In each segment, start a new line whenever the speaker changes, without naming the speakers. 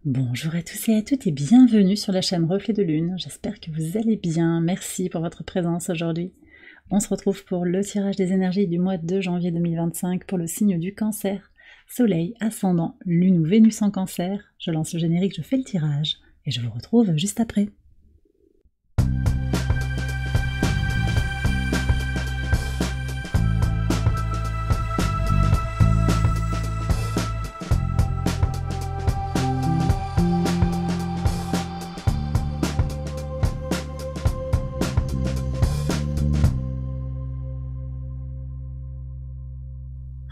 Bonjour à tous et à toutes et bienvenue sur la chaîne Reflet de Lune. J'espère que vous allez bien. Merci pour votre présence aujourd'hui. On se retrouve pour le tirage des énergies du mois de janvier 2025 pour le signe du Cancer. Soleil, ascendant, Lune ou Vénus en Cancer. Je lance le générique, je fais le tirage et je vous retrouve juste après.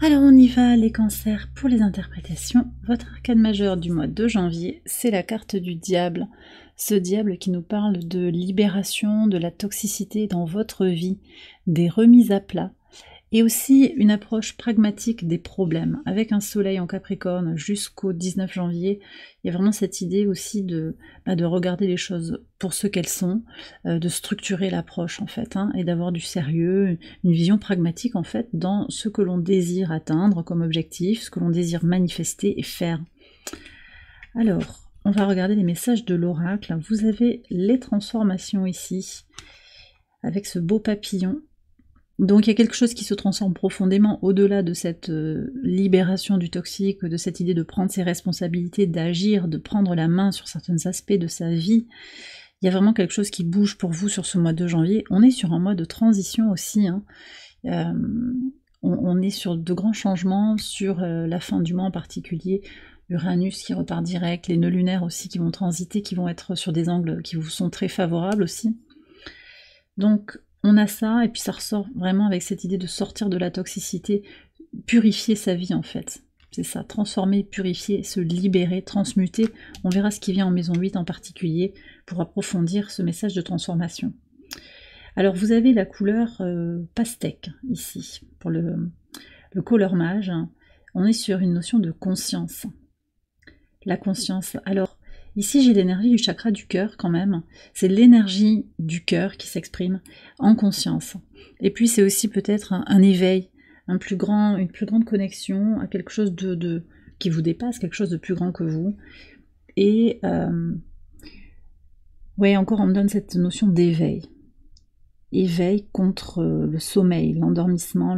Alors on y va les cancers pour les interprétations. Votre arcane majeur du mois de janvier, c'est la carte du diable. Ce diable qui nous parle de libération, de la toxicité dans votre vie, des remises à plat, et aussi une approche pragmatique des problèmes. Avec un soleil en Capricorne jusqu'au 19 janvier, il y a vraiment cette idée aussi de regarder les choses pour ce qu'elles sont, de structurer l'approche en fait, et d'avoir du sérieux, une vision pragmatique en fait dans ce que l'on désire atteindre comme objectif, ce que l'on désire manifester et faire. Alors, on va regarder les messages de l'oracle. Vous avez les transformations ici, avec ce beau papillon. Donc il y a quelque chose qui se transforme profondément au-delà de cette libération du toxique, de cette idée de prendre ses responsabilités, d'agir, de prendre la main sur certains aspects de sa vie. Il y a vraiment quelque chose qui bouge pour vous sur ce mois de janvier. On est sur un mois de transition aussi. On est sur de grands changements, sur la fin du mois en particulier. Uranus qui repart direct, les nœuds lunaires aussi qui vont transiter, qui vont être sur des angles qui vous sont très favorables aussi. Donc on a ça, et puis ça ressort vraiment avec cette idée de sortir de la toxicité, purifier sa vie en fait. C'est ça, transformer, purifier, se libérer, transmuter. On verra ce qui vient en maison 8 en particulier pour approfondir ce message de transformation. Alors vous avez la couleur pastèque ici, pour le color mage. On est sur une notion de conscience. La conscience, alors ici j'ai l'énergie du chakra du cœur quand même, c'est l'énergie du cœur qui s'exprime en conscience. Et puis c'est aussi peut-être un éveil, une plus grande connexion à quelque chose qui vous dépasse, quelque chose de plus grand que vous. Et ouais, encore on me donne cette notion d'éveil. Éveil contre le sommeil, l'endormissement,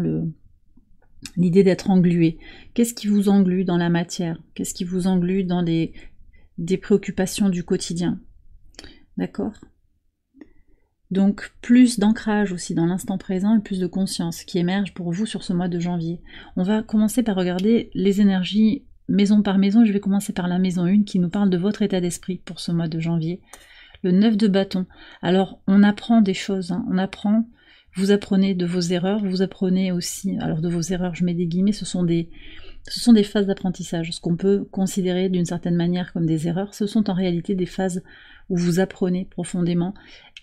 l'idée d'être englué. Qu'est-ce qui vous englue dans la matière? Qu'est-ce qui vous englue dans des préoccupations du quotidien? D'accord? Donc plus d'ancrage aussi dans l'instant présent et plus de conscience qui émerge pour vous sur ce mois de janvier. On va commencer par regarder les énergies maison par maison. Je vais commencer par la maison 1 qui nous parle de votre état d'esprit pour ce mois de janvier. Le 9 de bâton. Alors on apprend des choses, on apprend, vous apprenez de vos erreurs, vous apprenez aussi, alors de vos erreurs je mets des guillemets, ce sont des phases d'apprentissage. Ce qu'on peut considérer d'une certaine manière comme des erreurs, ce sont en réalité des phases où vous apprenez profondément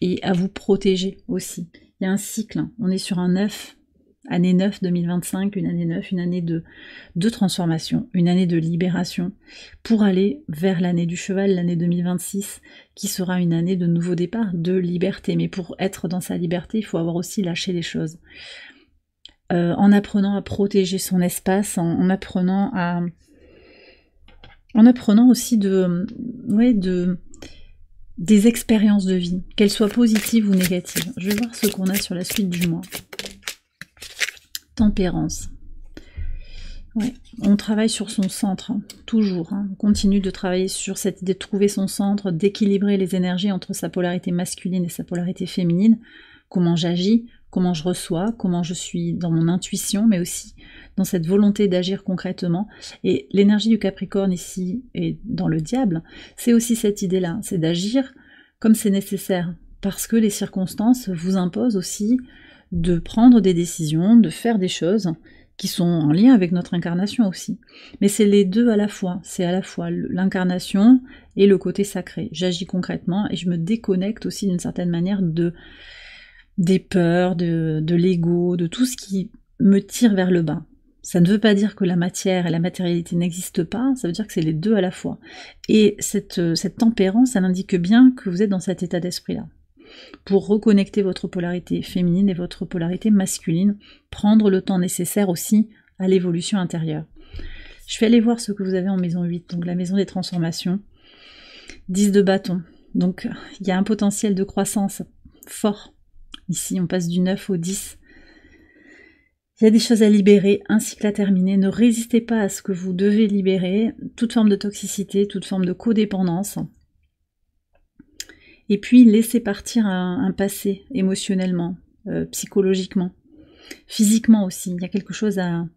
et à vous protéger aussi. Il y a un cycle, on est sur un 9, année 9 2025, une année 9, une année de transformation, une année de libération, pour aller vers l'année du cheval, l'année 2026, qui sera une année de nouveau départ, de liberté. Mais pour être dans sa liberté, il faut avoir aussi lâché les choses. En apprenant à protéger son espace, en apprenant aussi des expériences de vie, qu'elles soient positives ou négatives. Je vais voir ce qu'on a sur la suite du mois. Tempérance. Ouais, on travaille sur son centre, toujours. On continue de travailler sur cette idée de trouver son centre, d'équilibrer les énergies entre sa polarité masculine et sa polarité féminine. Comment j'agis, comment je reçois, comment je suis dans mon intuition, mais aussi dans cette volonté d'agir concrètement. Et l'énergie du Capricorne ici, et dans le diable, c'est aussi cette idée-là, c'est d'agir comme c'est nécessaire, parce que les circonstances vous imposent aussi de prendre des décisions, de faire des choses qui sont en lien avec notre incarnation aussi. Mais c'est les deux à la fois, c'est à la fois l'incarnation et le côté sacré. J'agis concrètement et je me déconnecte aussi d'une certaine manière des peurs, de l'ego, de tout ce qui me tire vers le bas. Ça ne veut pas dire que la matière et la matérialité n'existent pas, ça veut dire que c'est les deux à la fois. Et cette tempérance, elle indique bien que vous êtes dans cet état d'esprit-là. Pour reconnecter votre polarité féminine et votre polarité masculine, prendre le temps nécessaire aussi à l'évolution intérieure. Je vais aller voir ce que vous avez en maison 8, donc la maison des transformations. 10 de bâton. Donc, il y a un potentiel de croissance fort. Ici, on passe du 9 au 10. Il y a des choses à libérer, un cycle à terminer. Ne résistez pas à ce que vous devez libérer. Toute forme de toxicité, toute forme de codépendance. Et puis, laissez partir un passé émotionnellement, psychologiquement, physiquement aussi. Il y a quelque chose à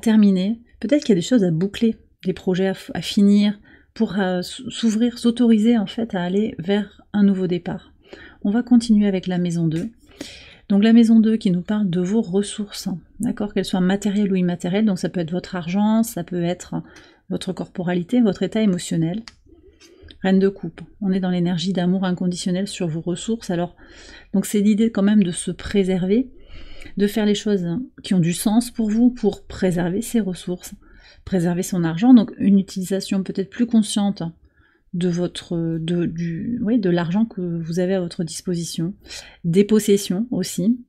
terminer. Peut-être qu'il y a des choses à boucler, des projets à finir, pour s'ouvrir, s'autoriser en fait à aller vers un nouveau départ. On va continuer avec la maison 2. Donc la maison 2 qui nous parle de vos ressources, d'accord, qu'elles soient matérielles ou immatérielles. Donc ça peut être votre argent, ça peut être votre corporalité, votre état émotionnel. Reine de coupe, on est dans l'énergie d'amour inconditionnel sur vos ressources. Alors, donc c'est l'idée quand même de se préserver, de faire les choses qui ont du sens pour vous, pour préserver ses ressources, préserver son argent. Donc une utilisation peut-être plus consciente de de l'argent que vous avez à votre disposition, des possessions aussi,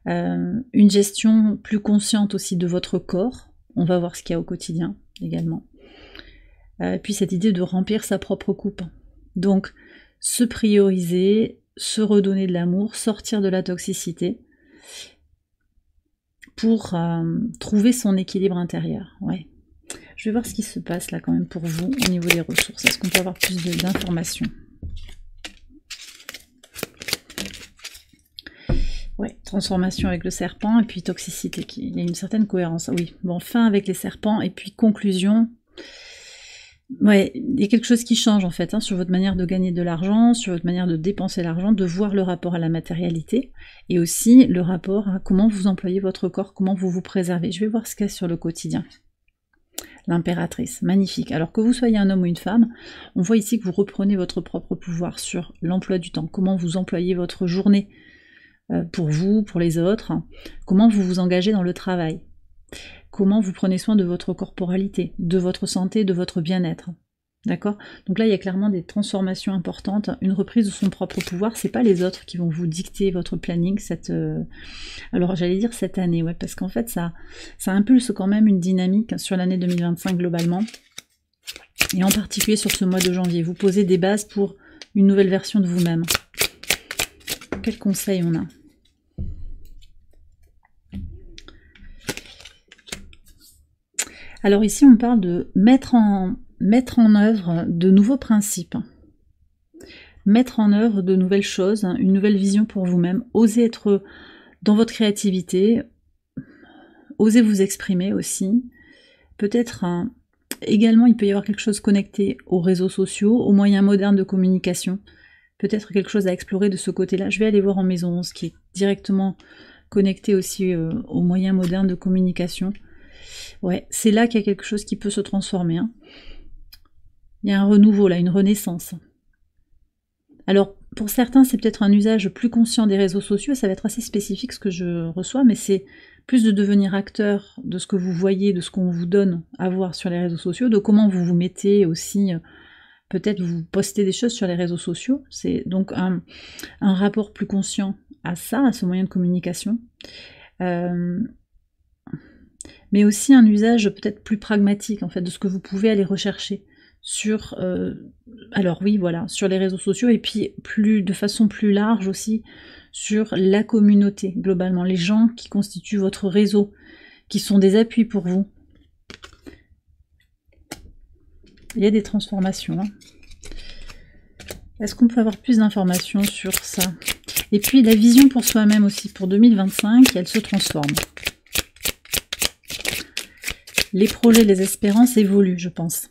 une gestion plus consciente aussi de votre corps. On va voir ce qu'il y a au quotidien également. Puis cette idée de remplir sa propre coupe. Donc, se prioriser, se redonner de l'amour, sortir de la toxicité pour trouver son équilibre intérieur. Ouais. Je vais voir ce qui se passe là quand même pour vous au niveau des ressources. Est-ce qu'on peut avoir plus d'informations? Ouais, transformation avec le serpent et puis toxicité. Il y a une certaine cohérence. Oui, bon, fin avec les serpents et puis conclusion. Ouais, il y a quelque chose qui change en fait, sur votre manière de gagner de l'argent, sur votre manière de dépenser l'argent, de voir le rapport à la matérialité, et aussi le rapport à comment vous employez votre corps, comment vous vous préservez. Je vais voir ce qu'il y a sur le quotidien. L'impératrice, magnifique. Alors que vous soyez un homme ou une femme, on voit ici que vous reprenez votre propre pouvoir sur l'emploi du temps, comment vous employez votre journée pour vous, pour les autres, comment vous vous engagez dans le travail. Comment vous prenez soin de votre corporalité, de votre santé, de votre bien-être. D'accord? Donc là, il y a clairement des transformations importantes, une reprise de son propre pouvoir. C'est pas les autres qui vont vous dicter votre planning. Alors j'allais dire cette année, ouais, parce qu'en fait, ça impulse quand même une dynamique sur l'année 2025 globalement, et en particulier sur ce mois de janvier. Vous posez des bases pour une nouvelle version de vous-même. Quels conseils on a? Alors ici, on parle de mettre en œuvre de nouveaux principes, mettre en œuvre de nouvelles choses, une nouvelle vision pour vous-même, oser être dans votre créativité, oser vous exprimer aussi. Peut-être également, il peut y avoir quelque chose connecté aux réseaux sociaux, aux moyens modernes de communication, peut-être quelque chose à explorer de ce côté-là. Je vais aller voir en maison 11, qui est directement connecté aussi aux moyens modernes de communication. Ouais, c'est là qu'il y a quelque chose qui peut se transformer. Il y a un renouveau là, une renaissance. Alors, pour certains, c'est peut-être un usage plus conscient des réseaux sociaux, ça va être assez spécifique ce que je reçois, mais c'est plus de devenir acteur de ce que vous voyez, de ce qu'on vous donne à voir sur les réseaux sociaux, de comment vous vous mettez aussi, peut-être vous postez des choses sur les réseaux sociaux. C'est donc un rapport plus conscient à ça, à ce moyen de communication. Mais aussi un usage peut-être plus pragmatique en fait de ce que vous pouvez aller rechercher sur alors oui voilà sur les réseaux sociaux, et puis de façon plus large aussi sur la communauté globalement, les gens qui constituent votre réseau, qui sont des appuis pour vous. Il y a des transformations. Est-ce qu'on peut avoir plus d'informations sur ça? Et puis la vision pour soi-même aussi pour 2025, elle se transforme. Les projets, les espérances évoluent, je pense.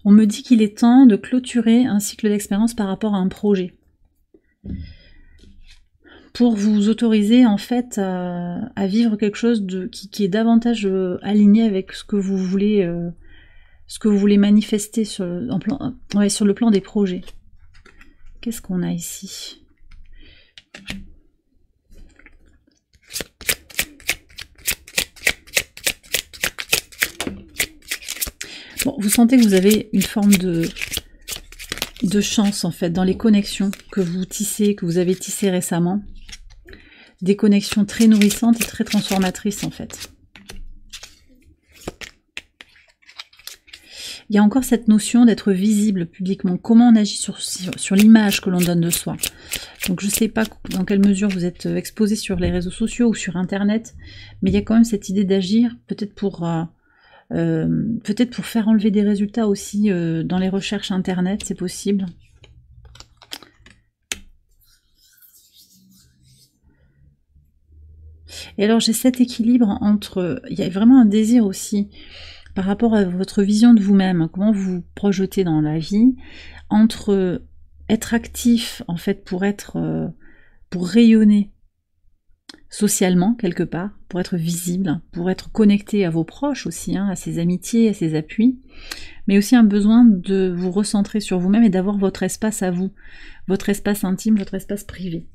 On me dit qu'il est temps de clôturer un cycle d'expérience par rapport à un projet. Pour vous autoriser en fait à vivre quelque chose qui est davantage aligné avec ce que vous voulez manifester sur le plan des projets. Qu'est-ce qu'on a ici ? Bon, vous sentez que vous avez une forme de chance en fait dans les connexions que vous tissez, que vous avez tissées récemment. Des connexions très nourrissantes et très transformatrices en fait. il y a encore cette notion d'être visible publiquement. Comment on agit sur l'image que l'on donne de soi. Donc je ne sais pas dans quelle mesure vous êtes exposé sur les réseaux sociaux ou sur Internet, mais il y a quand même cette idée d'agir, peut-être pour faire enlever des résultats aussi dans les recherches Internet, c'est possible. Et alors j'ai cet équilibre entre, il y a vraiment un désir aussi par rapport à votre vision de vous-même, comment vous vous projetez dans la vie, entre être actif en fait pour rayonner socialement quelque part, pour être visible, pour être connecté à vos proches aussi, hein, à ses amitiés, à ses appuis, mais aussi un besoin de vous recentrer sur vous-même et d'avoir votre espace à vous, votre espace intime, votre espace privé.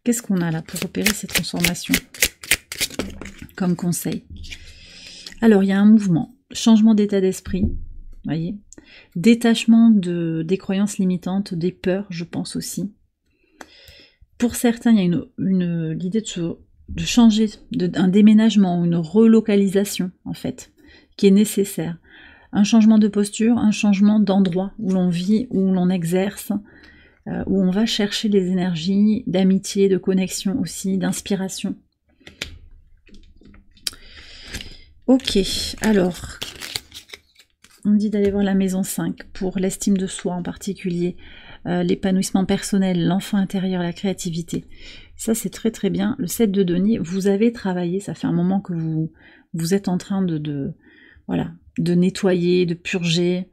Qu'est-ce qu'on a là pour opérer ces transformations comme conseil? Alors, il y a un mouvement, changement d'état d'esprit, voyez, détachement des croyances limitantes, des peurs, je pense aussi. Pour certains, il y a l'idée de changer, un déménagement ou une relocalisation, en fait, qui est nécessaire. Un changement de posture, un changement d'endroit où l'on vit, où l'on exerce, où on va chercher les énergies d'amitié, de connexion aussi, d'inspiration. Ok, alors, on dit d'aller voir la maison 5 pour l'estime de soi en particulier, l'épanouissement personnel, l'enfant intérieur, la créativité. Ça, c'est très très bien. Le 7 de denier, vous avez travaillé, ça fait un moment que vous êtes en train de nettoyer, de purger.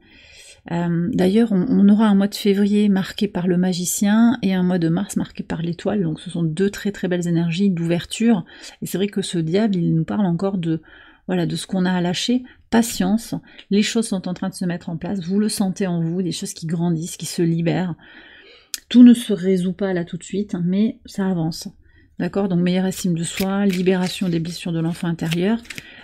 D'ailleurs, on aura un mois de février marqué par le magicien et un mois de mars marqué par l'étoile. Donc ce sont deux très très belles énergies d'ouverture. Et c'est vrai que ce diable, il nous parle encore de ce qu'on a à lâcher. Patience, les choses sont en train de se mettre en place. Vous le sentez en vous, des choses qui grandissent, qui se libèrent. Tout ne se résout pas là tout de suite, mais ça avance. D'accord? Donc meilleure estime de soi, libération des blessures de l'enfant intérieur,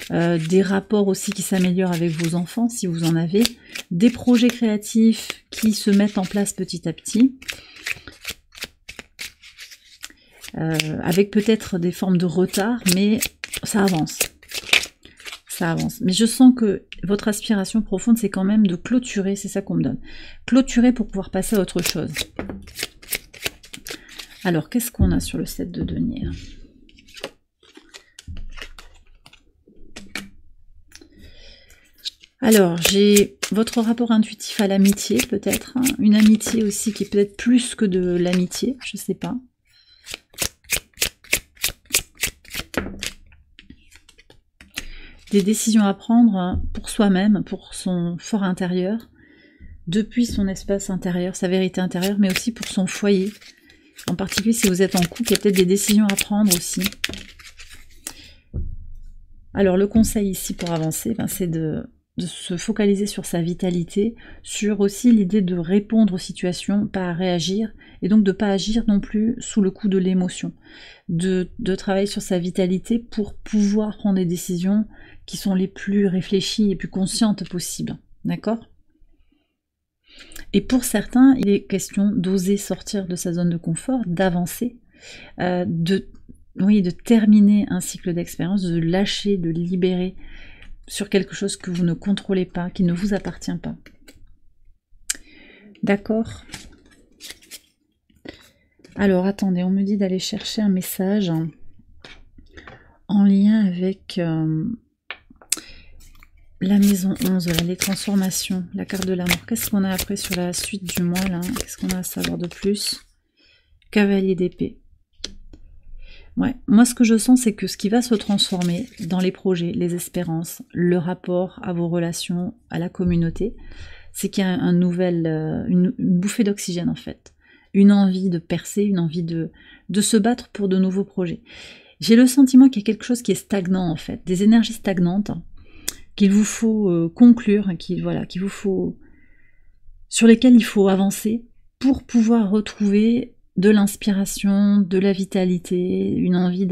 des rapports aussi qui s'améliorent avec vos enfants, si vous en avez, des projets créatifs qui se mettent en place petit à petit, avec peut-être des formes de retard, mais ça avance. Ça avance. Mais je sens que votre aspiration profonde, c'est quand même de clôturer, c'est ça qu'on me donne. Clôturer pour pouvoir passer à autre chose. Alors, qu'est-ce qu'on a sur le 7 de denier là? Alors, j'ai votre rapport intuitif à l'amitié, peut-être. Hein, une amitié aussi qui est peut-être plus que de l'amitié, je ne sais pas. Des décisions à prendre pour soi-même, pour son fort intérieur, depuis son espace intérieur, sa vérité intérieure, mais aussi pour son foyer. En particulier, si vous êtes en couple, il y a peut-être des décisions à prendre aussi. Alors, le conseil ici pour avancer, c'est de se focaliser sur sa vitalité, sur aussi l'idée de répondre aux situations, pas à réagir, et donc de ne pas agir non plus sous le coup de l'émotion. De travailler sur sa vitalité pour pouvoir prendre des décisions qui sont les plus réfléchies et plus conscientes possibles. D'accord ? Et pour certains, il est question d'oser sortir de sa zone de confort, d'avancer, de terminer un cycle d'expérience, de lâcher, de libérer sur quelque chose que vous ne contrôlez pas, qui ne vous appartient pas. D'accord ? Alors, attendez, on me dit d'aller chercher un message en lien avec la maison 11, là, les transformations, la carte de l'amour. Qu'est-ce qu'on a après sur la suite du mois, là? Qu'est-ce qu'on a à savoir de plus? Cavalier d'épée. Ouais, moi ce que je sens, c'est que ce qui va se transformer dans les projets, les espérances, le rapport à vos relations, à la communauté, c'est qu'il y a une bouffée d'oxygène en fait. Une envie de percer, une envie de se battre pour de nouveaux projets. J'ai le sentiment qu'il y a quelque chose qui est stagnant en fait, des énergies stagnantes qu'il vous faut conclure, sur lesquelles il faut avancer pour pouvoir retrouver de l'inspiration, de la vitalité, une envie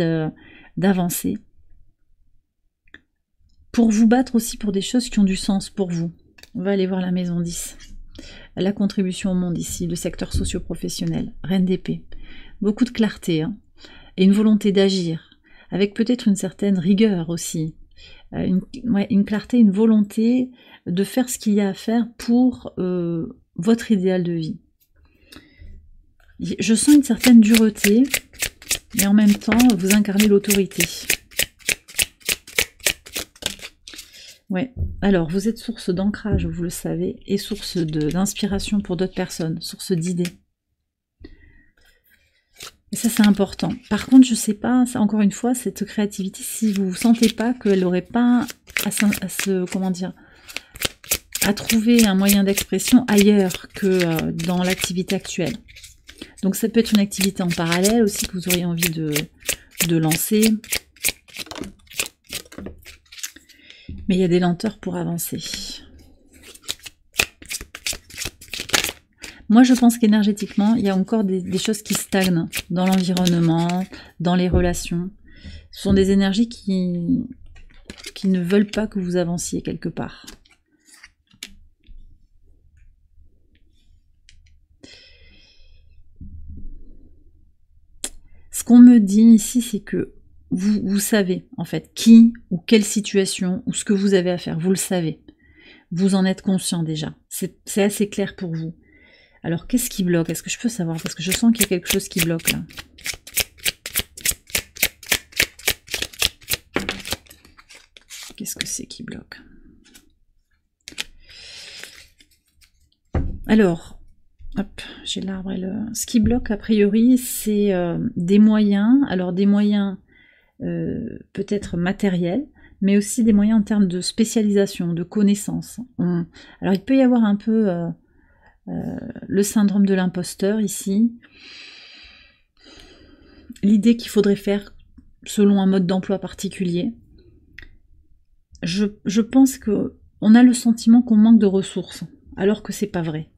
d'avancer. Pour vous battre aussi pour des choses qui ont du sens pour vous. On va aller voir la maison 10. La contribution au monde ici, le secteur socio-professionnel, reine d'épée. Beaucoup de clarté, hein, et une volonté d'agir, avec peut-être une certaine rigueur aussi. une clarté, une volonté de faire ce qu'il y a à faire pour votre idéal de vie. Je sens une certaine dureté, mais en même temps, vous incarnez l'autorité. Ouais, alors vous êtes source d'ancrage, vous le savez, et source d'inspiration pour d'autres personnes, source d'idées. Et ça, c'est important. Par contre, je sais pas, ça, encore une fois, cette créativité, si vous ne sentez pas qu'elle n'aurait pas comment dire, à trouver un moyen d'expression ailleurs que dans l'activité actuelle. Donc ça peut être une activité en parallèle aussi que vous auriez envie de lancer. Mais il y a des lenteurs pour avancer. Moi, je pense qu'énergétiquement, il y a encore des choses qui stagnent dans l'environnement, dans les relations. Ce sont des énergies qui ne veulent pas que vous avanciez quelque part. Ce qu'on me dit ici, c'est que vous savez, en fait, qui ou quelle situation ou ce que vous avez à faire. Vous le savez. Vous en êtes conscient déjà. C'est assez clair pour vous. Alors, qu'est-ce qui bloque? Est-ce que je peux savoir? Parce que je sens qu'il y a quelque chose qui bloque, là. Qu'est-ce que c'est qui bloque? Alors, hop, j'ai l'arbre et le... Ce qui bloque, a priori, c'est des moyens. Alors, des moyens peut-être matériels, mais aussi des moyens en termes de spécialisation, de connaissances. Alors, il peut y avoir un peu... le syndrome de l'imposteur ici, l'idée qu'il faudrait faire selon un mode d'emploi particulier. Je pense que on a le sentiment qu'on manque de ressources, alors que c'est pas vrai.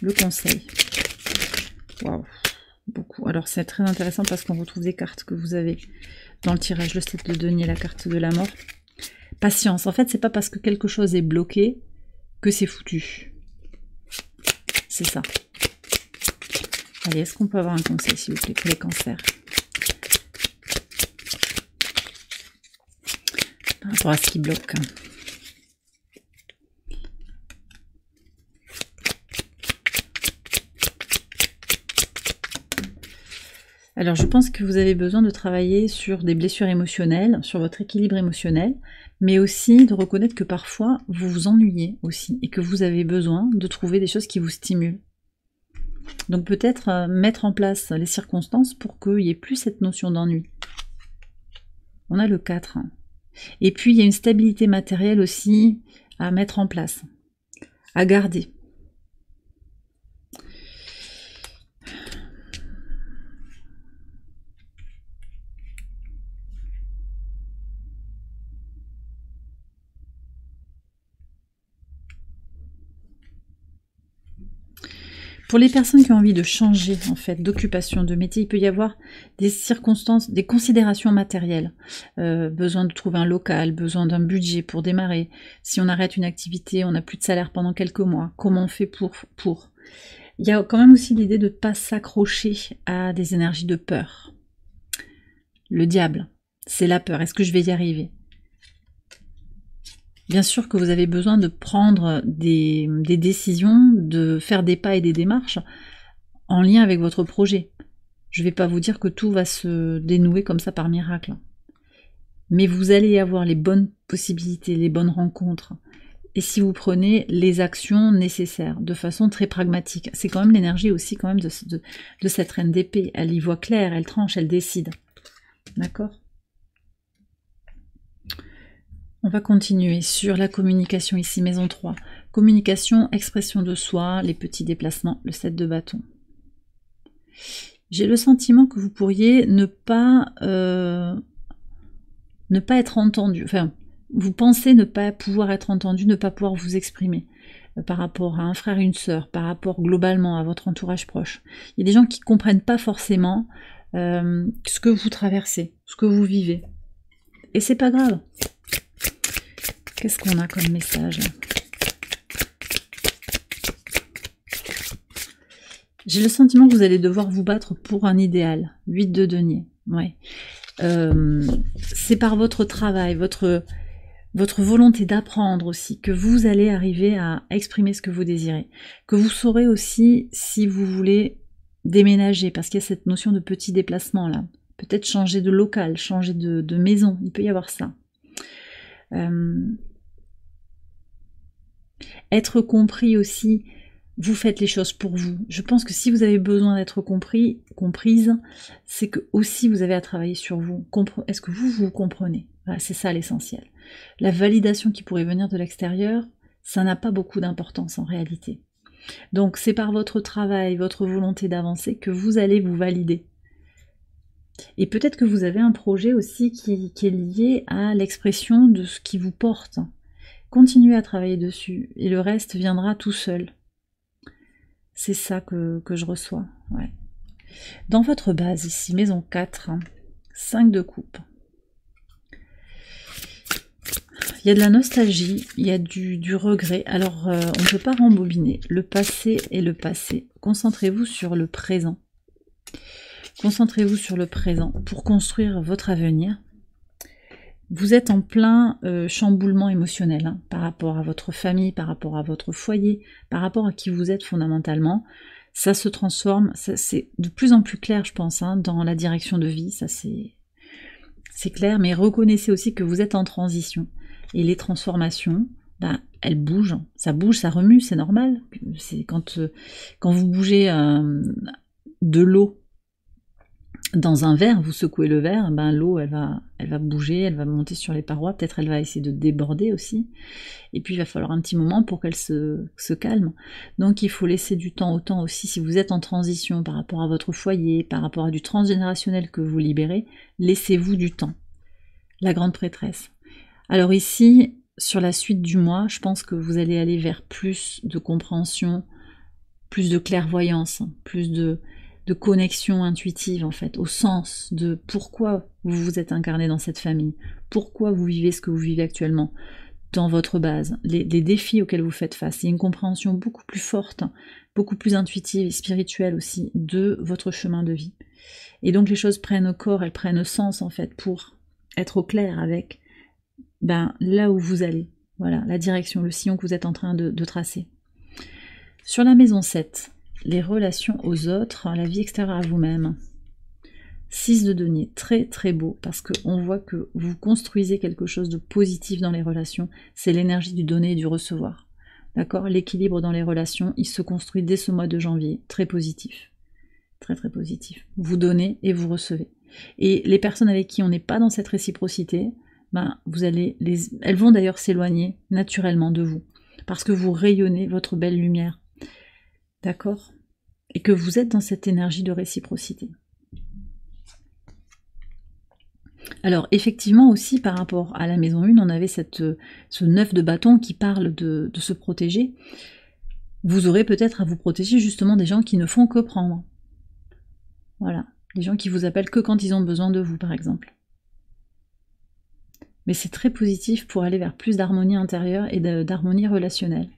Le conseil. Waouh, beaucoup. Alors c'est très intéressant parce qu'on retrouve des cartes que vous avez dans le tirage, le 7 de denier, la carte de la mort. Patience. En fait, c'est pas parce que quelque chose est bloqué que c'est foutu. C'est ça. Allez, est-ce qu'on peut avoir un conseil, s'il vous plaît, pour les cancers? Par rapport à ce qui bloque. Alors, je pense que vous avez besoin de travailler sur des blessures émotionnelles, sur votre équilibre émotionnel, mais aussi de reconnaître que parfois, vous vous ennuyez aussi, et que vous avez besoin de trouver des choses qui vous stimulent. Donc peut-être mettre en place les circonstances pour qu'il n'y ait plus cette notion d'ennui. On a le 4. Et puis, il y a une stabilité matérielle aussi à mettre en place, à garder. Pour les personnes qui ont envie de changer, en fait, d'occupation, de métier, il peut y avoir des circonstances, des considérations matérielles. Besoin de trouver un local, besoin d'un budget pour démarrer. Si on arrête une activité, on n'a plus de salaire pendant quelques mois. Comment on fait pour Il y a quand même aussi l'idée de ne pas s'accrocher à des énergies de peur. Le diable, c'est la peur. Est-ce que je vais y arriver? Bien sûr que vous avez besoin de prendre des décisions, de faire des pas et des démarches en lien avec votre projet. Je ne vais pas vous dire que tout va se dénouer comme ça par miracle. Mais vous allez avoir les bonnes possibilités, les bonnes rencontres. Et si vous prenez les actions nécessaires de façon très pragmatique, c'est quand même l'énergie aussi quand même de cette reine d'épée. Elle y voit clair, elle tranche, elle décide. D'accord ? On va continuer sur la communication ici, maison 3. Communication, expression de soi, les petits déplacements, le 7 de bâton. J'ai le sentiment que vous pourriez ne pas être entendu. Enfin, vous pensez ne pas pouvoir être entendu, ne pas pouvoir vous exprimer par rapport à un frère et une sœur, par rapport globalement à votre entourage proche. Il y a des gens qui ne comprennent pas forcément ce que vous traversez, ce que vous vivez. Et c'est pas grave. Qu'est-ce qu'on a comme message? J'ai le sentiment que vous allez devoir vous battre pour un idéal. 8 de denier. Ouais. C'est par votre travail, votre volonté d'apprendre aussi, que vous allez arriver à exprimer ce que vous désirez. Que vous saurez aussi si vous voulez déménager, parce qu'il y a cette notion de petit déplacement là. Peut-être changer de local, changer de maison, il peut y avoir ça. Être compris aussi, vous faites les choses pour vous. Je pense que si vous avez besoin d'être comprise, c'est que aussi vous avez à travailler sur vous. Est-ce que vous comprenez? Voilà, c'est ça l'essentiel. La validation qui pourrait venir de l'extérieur, ça n'a pas beaucoup d'importance en réalité. Donc c'est par votre travail, votre volonté d'avancer que vous allez vous valider. Et peut-être que vous avez un projet aussi qui est lié à l'expression de ce qui vous porte. Continuez à travailler dessus et le reste viendra tout seul. C'est ça que je reçois. Ouais. Dans votre base ici, maison 4, 5 de coupe. Il y a de la nostalgie, il y a du regret. Alors, on ne peut pas rembobiner. Le passé est le passé. Concentrez-vous sur le présent. Concentrez-vous sur le présent pour construire votre avenir. Vous êtes en plein chamboulement émotionnel hein, par rapport à votre famille, par rapport à votre foyer, par rapport à qui vous êtes fondamentalement. Ça se transforme, c'est de plus en plus clair, je pense, hein, dans la direction de vie, ça c'est clair, mais reconnaissez aussi que vous êtes en transition. Et les transformations, ben, elles bougent, ça remue, c'est normal. C'est quand vous bougez de l'eau dans un verre, vous secouez le verre, ben l'eau elle va bouger, elle va monter sur les parois, peut-être elle va essayer de déborder aussi, et puis il va falloir un petit moment pour qu'elle se calme. Donc il faut laisser du temps au temps aussi, si vous êtes en transition par rapport à votre foyer, par rapport à du transgénérationnel que vous libérez, laissez-vous du temps. La grande prêtresse. Alors ici, sur la suite du mois, je pense que vous allez aller vers plus de compréhension, plus de clairvoyance, plus de connexion intuitive en fait, au sens de pourquoi vous vous êtes incarné dans cette famille, pourquoi vous vivez ce que vous vivez actuellement, dans votre base, les défis auxquels vous faites face. Il y a une compréhension beaucoup plus forte, beaucoup plus intuitive et spirituelle aussi de votre chemin de vie. Et donc les choses prennent corps, elles prennent sens en fait pour être au clair avec là où vous allez. Voilà, la direction, le sillon que vous êtes en train de tracer. Sur la maison 7, les relations aux autres, la vie extérieure à vous-même. 6 de denier, très très beau, parce qu'on voit que vous construisez quelque chose de positif dans les relations, c'est l'énergie du donner et du recevoir. D'accord? L'équilibre dans les relations, il se construit dès ce mois de janvier, très positif. Très très positif. Vous donnez et vous recevez. Et les personnes avec qui on n'est pas dans cette réciprocité, elles vont d'ailleurs s'éloigner naturellement de vous, parce que vous rayonnez votre belle lumière. D'accord? Et que vous êtes dans cette énergie de réciprocité. Alors, effectivement aussi, par rapport à la maison 1, on avait ce 9 de bâton qui parle de se protéger. Vous aurez peut-être à vous protéger justement des gens qui ne font que prendre. Voilà. Des gens qui vous appellent que quand ils ont besoin de vous, par exemple. Mais c'est très positif pour aller vers plus d'harmonie intérieure et d'harmonie relationnelle.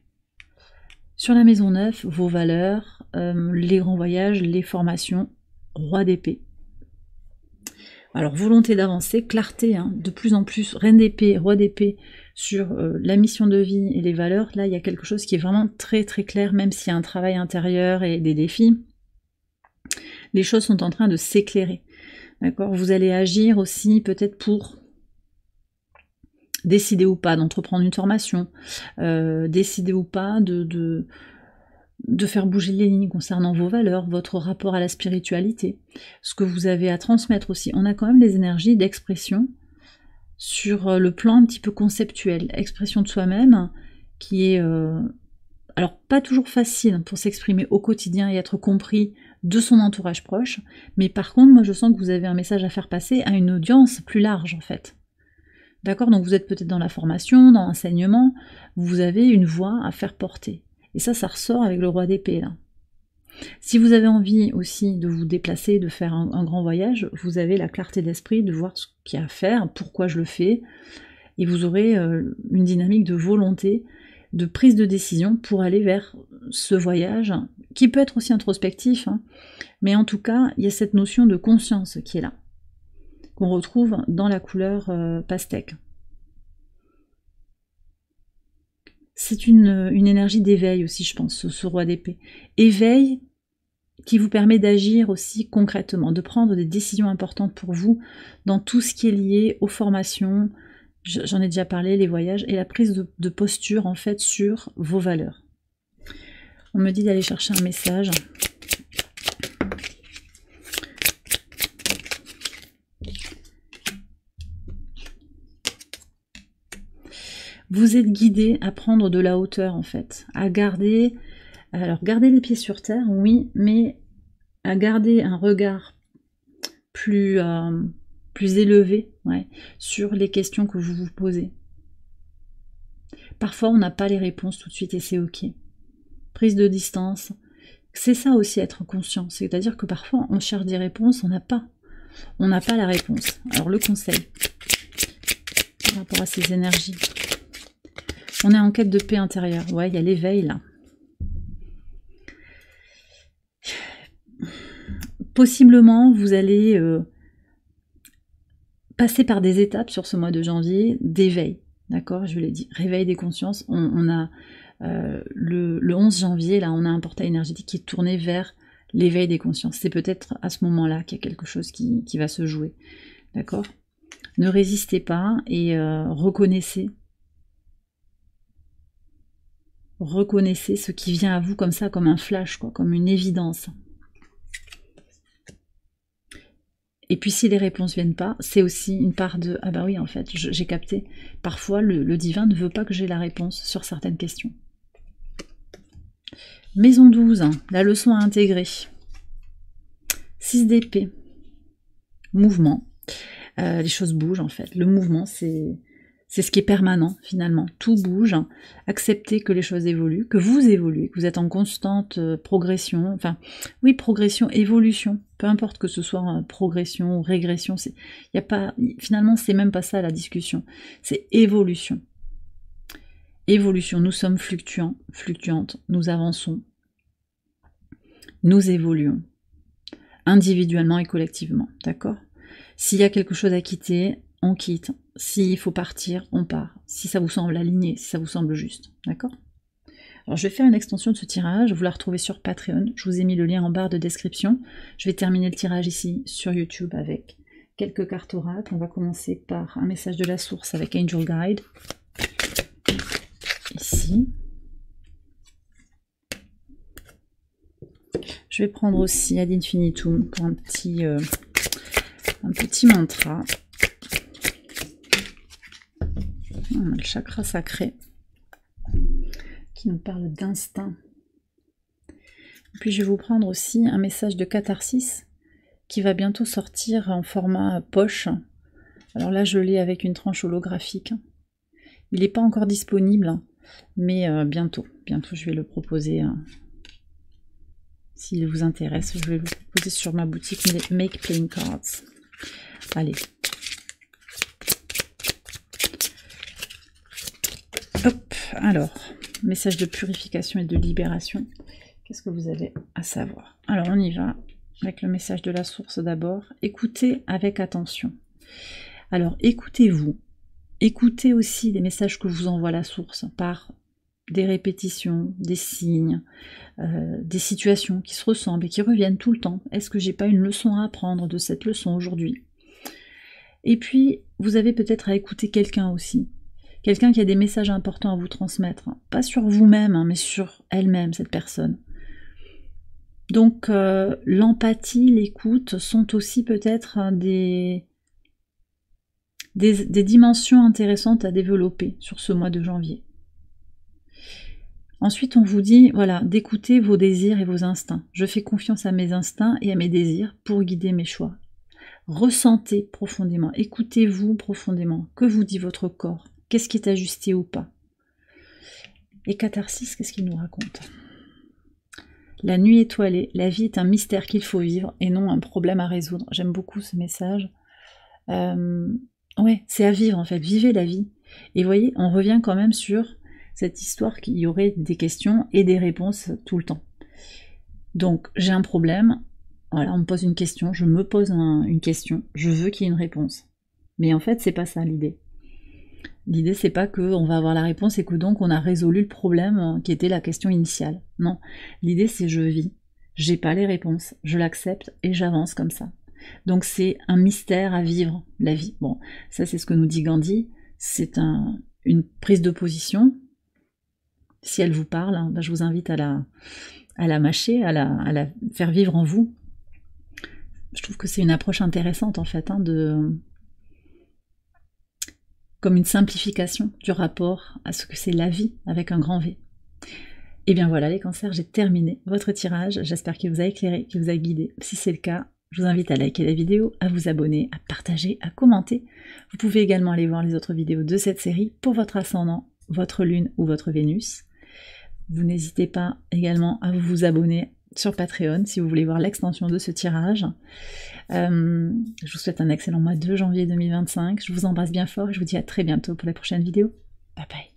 Sur la maison 9, vos valeurs, les grands voyages, les formations, roi d'épée. Alors, volonté d'avancer, clarté, hein, de plus en plus, reine d'épée, roi d'épée, sur la mission de vie et les valeurs. Là, il y a quelque chose qui est vraiment très très clair, même s'il y a un travail intérieur et des défis. Les choses sont en train de s'éclairer. D'accord? Vous allez agir aussi peut-être pour décider ou pas d'entreprendre une formation, décider ou pas de faire bouger les lignes concernant vos valeurs, votre rapport à la spiritualité, ce que vous avez à transmettre aussi. On a quand même les énergies d'expression sur le plan un petit peu conceptuel, expression de soi-même, qui est alors pas toujours facile pour s'exprimer au quotidien et être compris de son entourage proche, mais par contre, moi je sens que vous avez un message à faire passer à une audience plus large en fait. D'accord? Donc vous êtes peut-être dans la formation, dans l'enseignement, vous avez une voix à faire porter. Et ça ressort avec le roi d'épée là. Si vous avez envie aussi de vous déplacer, de faire un grand voyage, vous avez la clarté d'esprit de voir ce qu'il y a à faire, pourquoi je le fais, et vous aurez une dynamique de volonté, de prise de décision pour aller vers ce voyage, qui peut être aussi introspectif, hein, mais en tout cas, il y a cette notion de conscience qui est là. qu'on retrouve dans la couleur pastèque. C'est une énergie d'éveil aussi, je pense, ce roi d'épée. Éveil qui vous permet d'agir aussi concrètement, de prendre des décisions importantes pour vous dans tout ce qui est lié aux formations, j'en ai déjà parlé, les voyages, et la prise de posture en fait sur vos valeurs. On me dit d'aller chercher un message. Vous êtes guidé à prendre de la hauteur en fait, à garder, alors garder les pieds sur terre, oui, mais à garder un regard plus élevé, ouais, sur les questions que vous vous posez. Parfois on n'a pas les réponses tout de suite et c'est ok. Prise de distance, c'est ça aussi être conscient, c'est-à-dire que parfois on cherche des réponses, on n'a pas la réponse. Alors le conseil par rapport à ces énergies, on est en quête de paix intérieure, ouais, il y a l'éveil là. Possiblement vous allez passer par des étapes sur ce mois de janvier d'éveil, d'accord, je vous l'ai dit, réveil des consciences. On a le 11 janvier, là, on a un portail énergétique qui est tourné vers l'éveil des consciences. C'est peut-être à ce moment-là qu'il y a quelque chose qui va se jouer, d'accord. Ne résistez pas et reconnaissez ce qui vient à vous comme ça, comme un flash, quoi, comme une évidence. Et puis si les réponses viennent pas, c'est aussi une part de « ah bah oui, en fait, j'ai capté ». Parfois, le divin ne veut pas que j'ai la réponse sur certaines questions. Maison 12, la leçon à intégrer. 6 d'épée. Mouvement. Les choses bougent en fait. Le mouvement, c'est ce qui est permanent finalement. Tout bouge. Acceptez que les choses évoluent, que vous évoluez, que vous êtes en constante progression. Enfin, oui, progression, évolution. Peu importe que ce soit progression ou régression. Y a pas, finalement, c'est même pas ça la discussion. C'est évolution. Évolution. Nous sommes fluctuants, fluctuantes. Nous avançons. Nous évoluons. Individuellement et collectivement. D'accord ? S'il y a quelque chose à quitter, on quitte. S'il faut partir, on part. Si ça vous semble aligné, si ça vous semble juste. D'accord ? Alors je vais faire une extension de ce tirage. Vous la retrouvez sur Patreon. Je vous ai mis le lien en barre de description. Je vais terminer le tirage ici sur YouTube avec quelques cartes oracles. On va commencer par un message de la source avec Angel Guide. Ici. Je vais prendre aussi Ad Infinitum pour un petit mantra. On a le chakra sacré qui nous parle d'instinct. Puis je vais vous prendre aussi un message de catharsis qui va bientôt sortir en format poche. Alors là je l'ai avec une tranche holographique. Il n'est pas encore disponible, mais bientôt je vais le proposer. S'il vous intéresse, je vais le proposer sur ma boutique Make Playing Cards. Allez. Hop, alors, message de purification et de libération. Qu'est-ce que vous avez à savoir? Alors, on y va avec le message de la source d'abord. Écoutez avec attention. Alors, écoutez-vous. Écoutez aussi les messages que vous envoie la source par des répétitions, des signes, des situations qui se ressemblent et qui reviennent tout le temps. Est-ce que j'ai pas une leçon à apprendre de cette leçon aujourd'hui? Et puis, vous avez peut-être à écouter quelqu'un aussi. Quelqu'un qui a des messages importants à vous transmettre. Pas sur vous-même, hein, mais sur elle-même, cette personne. Donc, l'empathie, l'écoute sont aussi peut-être des dimensions intéressantes à développer sur ce mois de janvier. Ensuite, on vous dit, voilà, d'écouter vos désirs et vos instincts. Je fais confiance à mes instincts et à mes désirs pour guider mes choix. Ressentez profondément, écoutez-vous profondément. Que vous dit votre corps? Qu'est-ce qui est ajusté ou pas? Et catharsis, qu'est-ce qu'il nous raconte? La nuit étoilée, la vie est un mystère qu'il faut vivre et non un problème à résoudre. J'aime beaucoup ce message. Ouais, c'est à vivre en fait, vivez la vie. Et vous voyez, on revient quand même sur cette histoire qu'il y aurait des questions et des réponses tout le temps. Donc, j'ai un problème, Voilà, on me pose une question, je me pose une question, je veux qu'il y ait une réponse. Mais en fait, c'est pas ça l'idée. L'idée, c'est pas qu'on va avoir la réponse et que donc on a résolu le problème qui était la question initiale. Non, l'idée c'est je vis, j'ai pas les réponses, je l'accepte et j'avance comme ça. Donc c'est un mystère à vivre, la vie. Bon, ça c'est ce que nous dit Gandhi, c'est une prise de position. Si elle vous parle, hein, ben je vous invite à la mâcher, à la faire vivre en vous. Je trouve que c'est une approche intéressante en fait, hein, comme une simplification du rapport à ce que c'est la vie avec un grand V. Et bien voilà les cancers, j'ai terminé votre tirage, j'espère qu'il vous a éclairé, qu'il vous a guidé. Si c'est le cas, je vous invite à liker la vidéo, à vous abonner, à partager, à commenter. Vous pouvez également aller voir les autres vidéos de cette série pour votre ascendant, votre lune ou votre Vénus. Vous n'hésitez pas également à vous abonner sur Patreon si vous voulez voir l'extension de ce tirage. Je vous souhaite un excellent mois de janvier 2025. Je vous embrasse bien fort et je vous dis à très bientôt pour la prochaine vidéo. Bye bye.